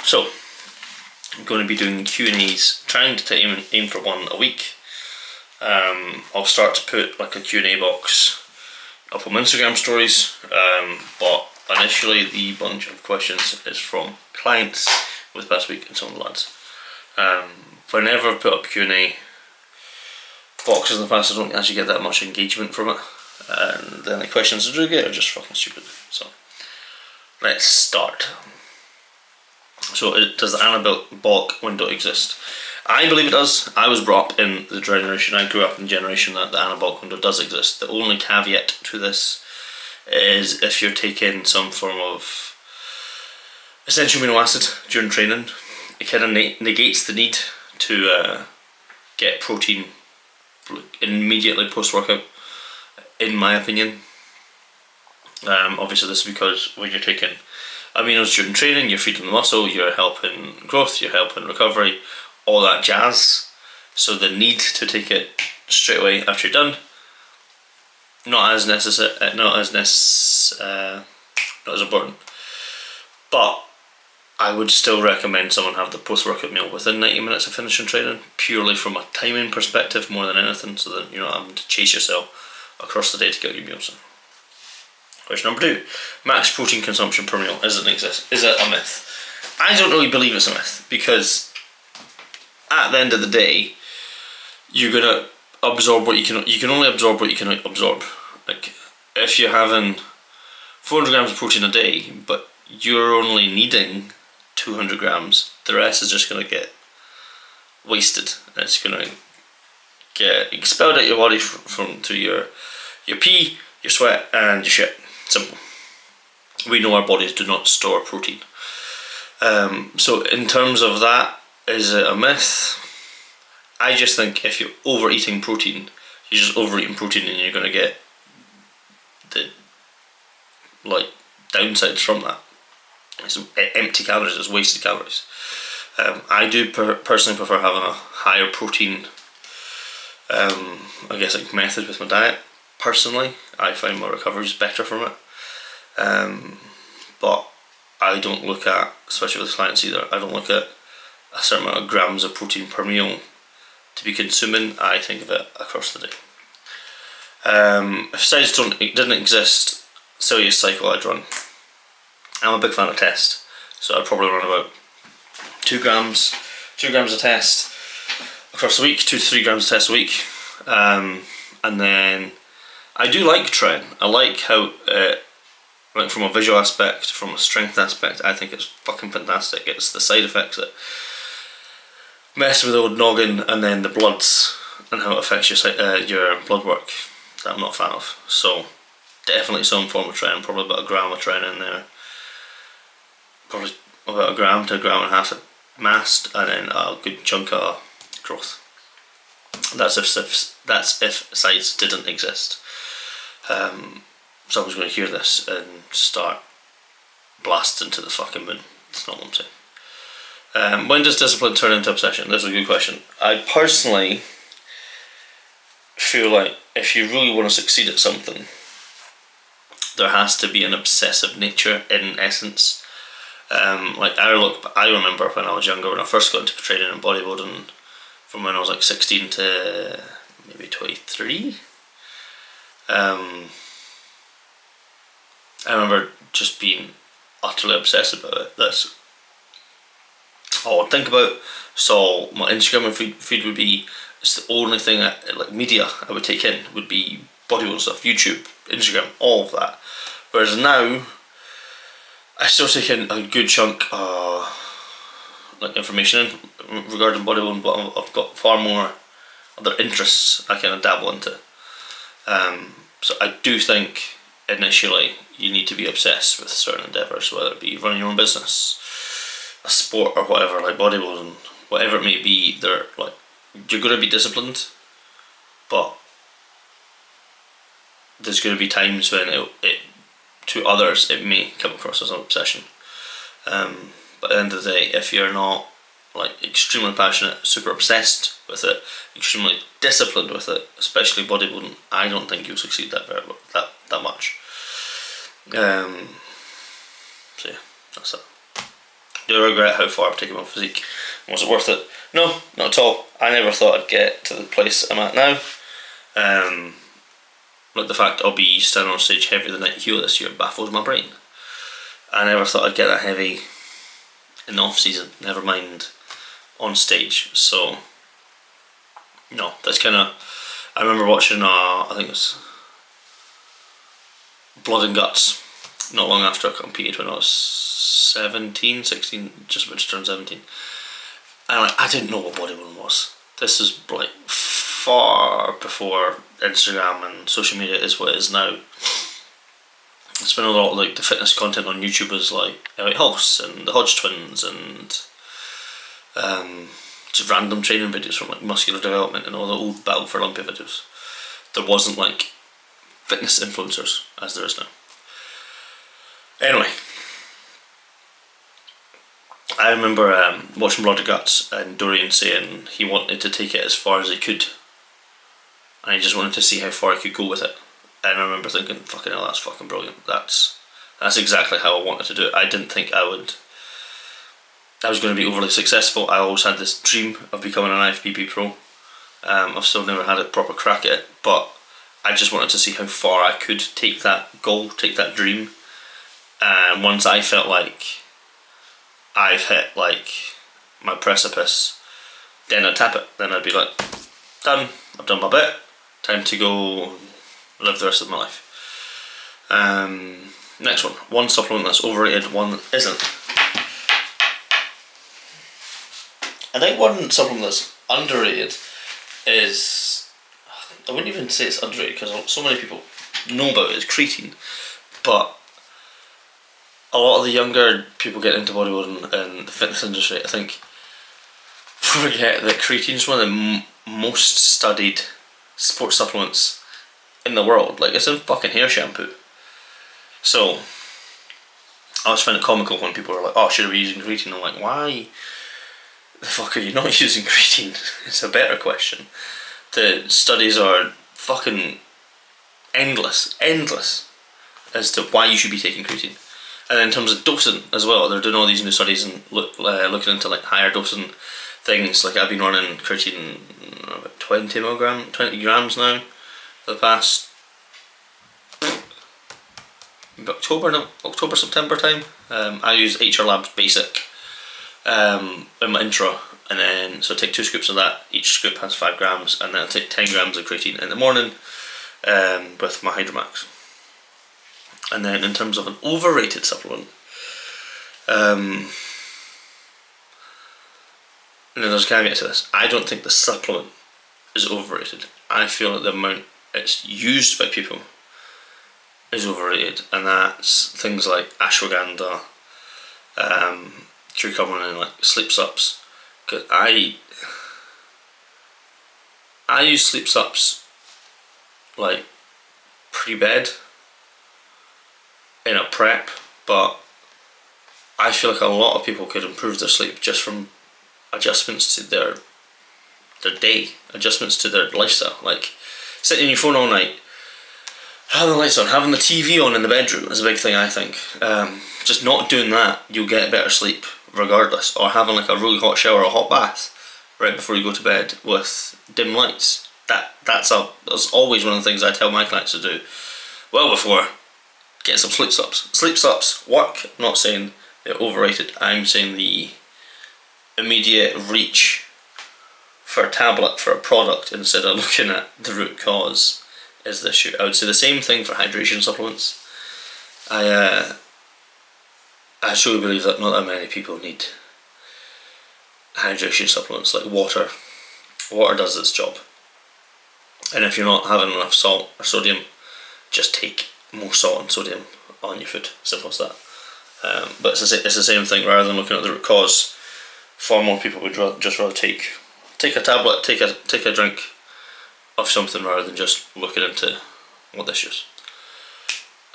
So, I'm going to be doing Q&As, trying to aim for one a week. I'll start to put like a Q&A box up on Instagram stories, but initially the bunch of questions is from clients with Past Week and some of the lads. Whenever I've put up Q&A boxes in the past, I don't actually get that much engagement from it, and then the questions I do get are just fucking stupid. So let's start. So does the anabolic window exist? I believe it does. I was brought up in the generation, I grew up in the generation that the anabolic window does exist. The only caveat to this is if you're taking some form of essential amino acid during training, it kind of negates the need to get protein immediately post-workout, in my opinion. Obviously this is because when you're taking aminos during training, you're feeding the muscle, you're helping growth, you're helping recovery, all that jazz. So the need to take it straight away after you're done, not as important. But I would still recommend someone have the post-workout meal within 90 minutes of finishing training, purely from a timing perspective more than anything, so that you're not having to chase yourself across the day to get your meals in. Question number 2. Max protein consumption per meal. Is it a myth? I don't really believe it's a myth, because at the end of the day, you're gonna absorb what you can only absorb what you can absorb. Like, if you're having 400 grams of protein a day, but you're only needing 200 grams, the rest is just gonna get wasted. It's gonna get expelled out your body through your pee, your sweat, and your shit. Simple. We know our bodies do not store protein. So in terms of that, is it a myth? I just think if you're overeating protein, you're just overeating protein, and you're going to get the downsides from that. It's empty calories, it's wasted calories. I do personally prefer having a higher protein method with my diet. Personally, I find my recovery is better from it, but I don't look at, especially with clients either, I don't look at a certain amount of grams of protein per meal to be consuming. I think of it across the day. If sites didn't exist, Celsius cycle I'd run. I'm a big fan of test, so I'd probably run about 2 grams of test across the week, 2 to 3 grams of test a week, and then I do like tren. I like how, from a visual aspect, from a strength aspect, I think it's fucking fantastic. It's the side effects that mess with the old noggin, and then the bloods and how it affects your blood work that I'm not a fan of. So definitely some form of tren, probably about a gram of tren in there. Probably about a gram to a gram and a half of mast, and then a good chunk of growth. That's if sites didn't exist. Someone's going to hear this and start blasting to the fucking moon. It's not what I'm saying. When does discipline turn into obsession? That's a good question. I personally feel like if you really want to succeed at something, there has to be an obsessive nature in essence. I remember when I was younger, when I first got into training and bodybuilding, from when I was like 16 to maybe 23. I remember just being utterly obsessed about it. That's all I'd think about. So my Instagram feed would be, it's the only thing media I would take in would be bodybuilding stuff, YouTube, Instagram, all of that. Whereas now, I still take in a good chunk information regarding bodybuilding, but I've got far more other interests I kind of dabble into. So I do think initially you need to be obsessed with certain endeavours, whether it be running your own business, a sport, or whatever, like bodybuilding, whatever it may be. You're going to be disciplined, but there's going to be times when it to others it may come across as an obsession. But at the end of the day, if you're not extremely passionate, super obsessed with it, extremely disciplined with it, especially bodybuilding, I don't think you'll succeed that much. So yeah, that's it. Do I regret how far I've taken my physique? Was it worth it? No, not at all. I never thought I'd get to the place I'm at now. Like the fact I'll be standing on stage heavier than Night Hero this year baffles my brain. I never thought I'd get that heavy in the off season, never mind on stage. So no, that's kind of. I remember watching I think it was Blood and Guts not long after I competed when I was 17, 16, just about to turn 17. And I didn't know what bodybuilding was. This was like far before Instagram and social media is what it is now. It's been a lot of like the fitness content on YouTube is like Elliot Hulse and the Hodge Twins and just random training videos from like Muscular Development and all the old Battle for Olympia videos. There wasn't like fitness influencers as there is now. Anyway, I remember watching Blood and Guts and Dorian saying he wanted to take it as far as he could, and he just wanted to see how far he could go with it. And I remember thinking, fucking hell, that's fucking brilliant. That's exactly how I wanted to do it. I didn't think I was going to be overly successful. I always had this dream of becoming an IFBB pro. I've still never had a proper crack at it, but I just wanted to see how far I could take that goal, take that dream. And once I felt like I've hit like my precipice, then I'd tap it. Then I'd be like, done, I've done my bit, time to go live the rest of my life. Next one supplement that's overrated, one that isn't. I think one supplement that's underrated is, I wouldn't even say it's underrated because so many people know about it, is creatine, but a lot of the younger people getting into bodybuilding and the fitness industry, I think, forget that creatine is one of the most studied sports supplements in the world. Like, it's in fucking hair shampoo. So I always find it comical when people are like, oh, should I be using creatine? I'm like, why the fuck are you not using creatine? It's a better question. The studies are fucking endless as to why you should be taking creatine. And then in terms of dosing as well, they're doing all these new studies and looking into like higher dosing things. Like I've been running creatine about 20 grams now for the past October, September time. I use HR Labs Basic in my intro, and then so I take 2 scoops of that. Each scoop has 5 grams, and then I take 10 grams of creatine in the morning with my Hydromax. And then in terms of an overrated supplement, there's a caveat to this. I don't think the supplement is overrated. I feel that the amount it's used by people is overrated, and that's things like ashwagandha, curcumin, and like sleep sups. Cause I use sleep sups like pre-bed in a prep, but I feel like a lot of people could improve their sleep just from adjustments to their day, adjustments to their lifestyle. Like sitting on your phone all night, having the lights on, having the TV on in the bedroom is a big thing, I think. Just not doing that, you'll get better sleep regardless. Or having like a really hot shower or a hot bath right before you go to bed with dim lights. That's always one of the things I tell my clients to do well before getting some sleep sups. Sleep sups work. I'm not saying they're overrated. I'm saying the immediate reach for a tablet, for a product, instead of looking at the root cause is the issue. I would say the same thing for hydration supplements. I truly believe that not that many people need hydration supplements. Like water does its job, and if you're not having enough salt or sodium, just take more salt and sodium on your food. Simple as that. But it's the same thing. Rather than looking at the root cause, far more people would just rather take a tablet, take a drink of something rather than just looking into what the issue is.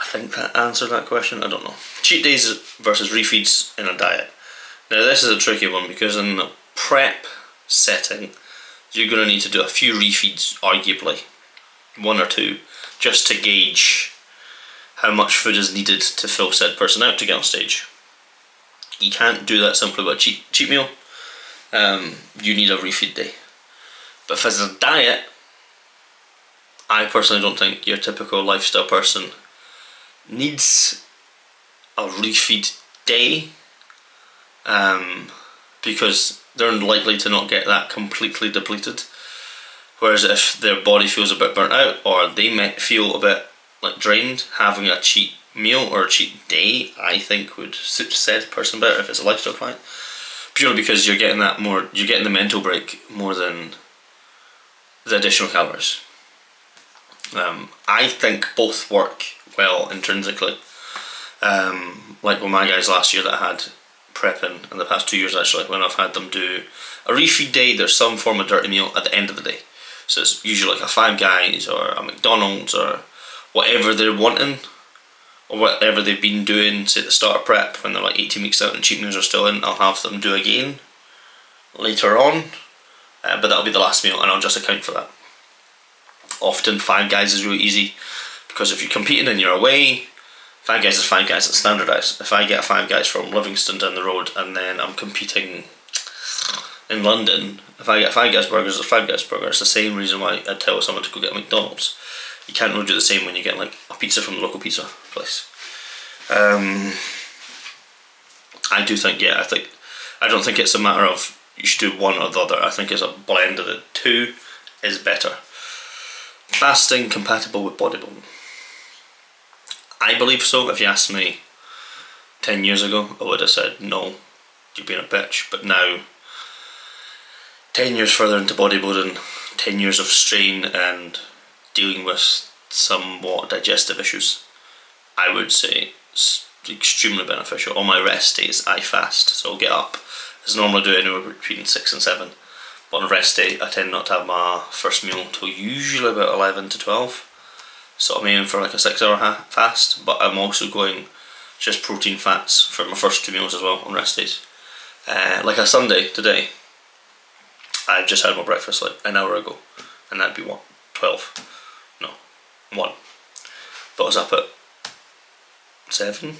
I think that answered that question. I don't know. Cheat days versus refeeds in a diet. Now this is a tricky one because in a prep setting, you're going to need to do a few refeeds, arguably 1 or 2, just to gauge how much food is needed to fill said person out to get on stage. You can't do that simply with a cheat meal. You need a refeed day. But if it's a diet, I personally don't think your typical lifestyle person needs a refeed day, because they're likely to not get that completely depleted. Whereas if their body feels a bit burnt out, or they might feel a bit like drained, having a cheat meal or a cheat day, I think would suit said person better if it's a lifestyle client. Purely because you're getting the mental break more than the additional calories. I think both work well intrinsically. Like with my guys last year that I had prepping in the past 2 years, actually, when I've had them do a refeed day, there's some form of dirty meal at the end of the day. So it's usually like a Five Guys or a McDonald's or whatever they're wanting, or whatever they've been doing, say at the start of prep when they're like 18 weeks out and cheat meals are still in. I'll have them do again later on, but that'll be the last meal and I'll just account for that. Often Five Guys is really easy because if you're competing and you're away, Five Guys is Five Guys, it's standardised. If I get a Five Guys from Livingston down the road and then I'm competing in London, if I get Five Guys burgers, it's Five Guys burger. It's the same reason why I'd tell someone to go get McDonald's. You can't really do the same when you get like a pizza from the local pizza place. I do think, I don't think it's a matter of you should do one or the other. I think it's a blend of the two is better. Fasting compatible with bodybuilding? I believe so. If you asked me 10 years ago, I would have said no, you're being a bitch. But now, 10 years further into bodybuilding, 10 years of strain and dealing with somewhat digestive issues, I would say it's extremely beneficial. On my rest days, I fast, so I'll get up. As normally do anywhere between 6 and 7. But on a rest day, I tend not to have my first meal until usually about 11 to 12. So I'm aiming for like a 6-hour fast, but I'm also going just protein fats for my first 2 meals as well on rest days. Like a Sunday today, I've just had my breakfast like an hour ago, and that'd be what? 12? No, 1. But I was up at 7.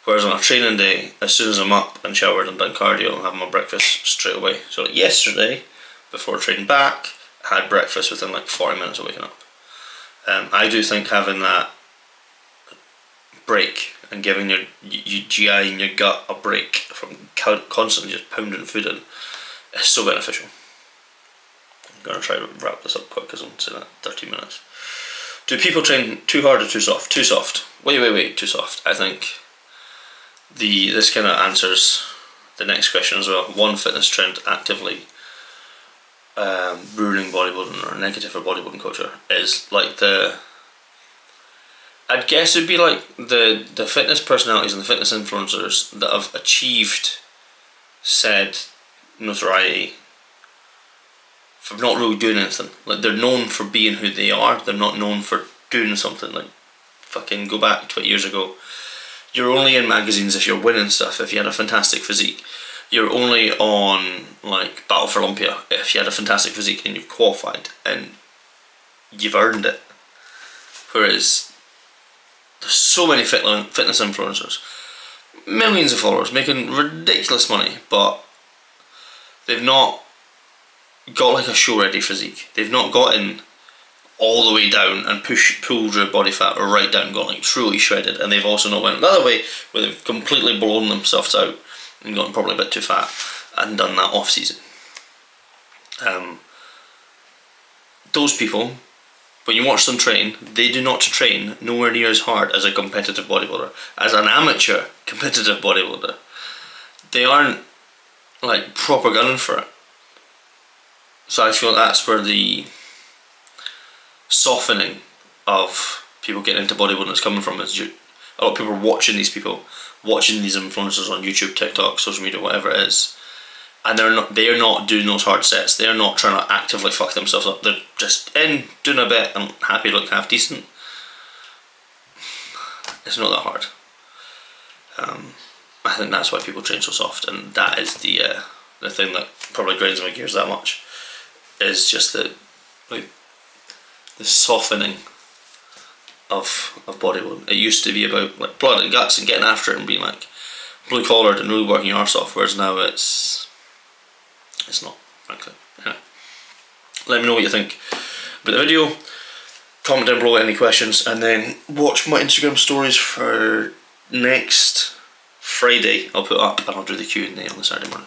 Whereas on a training day, as soon as I'm up and showered and done cardio, I'm having my breakfast straight away. So like yesterday, before training back, I had breakfast within like 40 minutes of waking up. I do think having that break and giving your GI and your gut a break from constantly just pounding food in is so beneficial. I'm going to try to wrap this up quick because I'm saying that 30 minutes. Do people train too hard or too soft? Too soft. Wait, too soft. I think this kind of answers the next question as well. One fitness trend actively ruining bodybuilding or negative for bodybuilding culture is like I'd guess it'd be like the fitness personalities and the fitness influencers that have achieved said notoriety for not really doing anything. Like they're known for being who they are, they're not known for doing something. Like fucking go back 20 years ago, you're only in magazines if you're winning stuff, if you had a fantastic physique. You're only on like Battle for Olympia if you had a fantastic physique and you've qualified and you've earned it. Whereas there's so many fitness influencers, millions of followers, making ridiculous money, but they've not got like a show ready physique. They've not gotten all the way down and pulled their body fat right down, got like truly shredded, and they've also not went the other way where they've completely blown themselves out and gotten probably a bit too fat and done that off season. Those people, when you watch them train, they do not train nowhere near as hard as a competitive bodybuilder. As an amateur competitive bodybuilder, they aren't like proper gunning for it. So I feel that's where the softening of people getting into bodybuilding is coming from. Is a lot of people are watching these people, watching these influencers on YouTube, TikTok, social media, whatever it is, and they're not doing those hard sets. They're not trying to actively fuck themselves up. They're just in, doing a bit, and happy to look half decent. It's not that hard. I think that's why people train so soft, and that is the thing that probably grinds my gears that much. Is just the softening of bodybuilding. It used to be about like blood and guts and getting after it and being like blue collared and really working your arse off, whereas now it's not, frankly. Anyway, let me know what you think about the video. Comment down below any questions, and then watch my Instagram stories for next Friday. I'll put up and I'll do the Q&A on the Saturday morning.